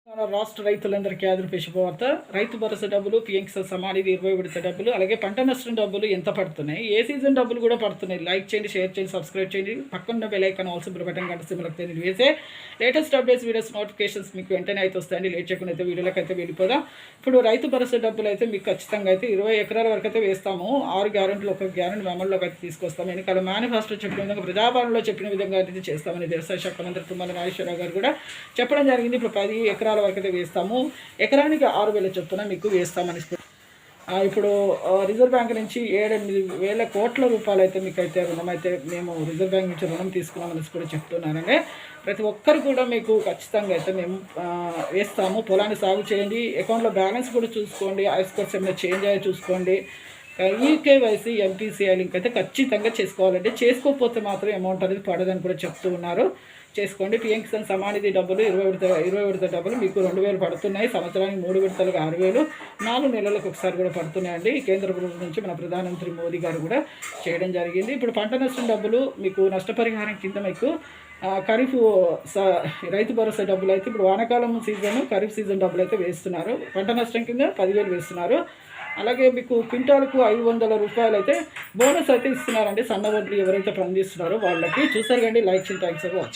మన రాష్ట్ర రైతులందరికీ ఆదరణ శుభవార్త. రైతు భరోసా డబ్బులు, పీఎం కిసాన్ సమ్మాన్ నిధి 20 విడత డబ్బులు, అలాగే పంట నష్టం డబ్బులు ఎంత పడుతున్నాయి, ఏ సీజన్ డబ్బులు కూడా పడుతున్నాయి. లైక్ చేయండి, షేర్ చేయండి, సబ్స్క్రైబ్ చేయండి. పక్కన బెల్ ఐకాన్ ఆల్సో బటన్ గంట సింబల్ నేను వేసే లేటెస్ట్ అప్డేట్స్ వీడియోస్ నోటిఫికేషన్స్ మీకు వెంటనే అయితే వస్తాయండి. లేట్ చేయకుండా అయితే వీడియోలోకి అయితే వెళ్ళిపోదాం. ఇప్పుడు రైతు భరోసా డబ్బులు అయితే మీకు ఖచ్చితంగా అయితే 20 ఎకరాల వరకు అయితే వేస్తాము. 6 గ్యారెంటీలు, ఒక గ్యారెంటీ అమల్లోకి అయితే తీసుకొస్తాము. వెనకాల మేనిఫెస్టో చెప్పిన విధంగా, ప్రజాపాలనలో చెప్పిన విధంగా అయితే చేస్తామని వ్యవసాయ శాఖ మంత్రి తుమ్మల నాగేశ్వరరావు గారు కూడా చెప్పడం జరిగింది. ఇప్పుడు 10 ఎకరాల వరకు అయితే వేస్తాము. ఎకరానికి 6,000 చొప్పున మీకు వేస్తామని ఇప్పుడు రిజర్వ్ బ్యాంక్ నుంచి 7-8 వేల కోట్ల రూపాయలు అయితే మీకు అయితే రుణం అయితే మేము రిజర్వ్ బ్యాంక్ నుంచి రుణం తీసుకున్నామని కూడా చెప్తున్నారండి. ప్రతి ఒక్కరు కూడా మీకు ఖచ్చితంగా అయితే మేము వేస్తాము. పొలాన్ని సాగు చేయండి, అకౌంట్లో బ్యాలెన్స్ కూడా చూసుకోండి, ఐస్కోర్స్ ఏమైనా చేంజ్ అయ్యి చూసుకోండి. ఈకేవైసీ ఎంపీసీఐ లింక్ అయితే ఖచ్చితంగా చేసుకోవాలండి. చేసుకోకపోతే మాత్రం అమౌంట్ అనేది పడదని కూడా చెప్తూ ఉన్నారు. చేసుకోండి. పీఎం కిసాన్ సమ్మాన్ నిధి డబ్బులు 20 విడత డబ్బులు మీకు 2,000 పడుతున్నాయి. సంవత్సరానికి 3 విడతలుగా 6,000, 4 నెలలకు ఒకసారి కూడా పడుతున్నాయండి. కేంద్ర ప్రభుత్వం నుంచి మన ప్రధానమంత్రి మోదీ గారు కూడా చేయడం జరిగింది. ఇప్పుడు పంట నష్టం డబ్బులు మీకు నష్టపరిహారం కింద మీకు ఖరీఫ్ రైతు భరోసా డబ్బులు అయితే ఇప్పుడు వానాకాలం సీజన్, ఖరీఫ్ సీజన్ డబ్బులు అయితే వేస్తున్నారు. పంట నష్టం కింద 10,000 వేస్తున్నారు. అలాగే మీకు క్వింటాల్కు 500 రూపాయలు అయితే బోనస్ అయితే ఇస్తున్నారండి. సన్న వడ్లు ఎవరైతే పండిస్తున్నారో వాళ్ళకి. చూసారు కండి. లైక్ చేయండి. Thanks for watching.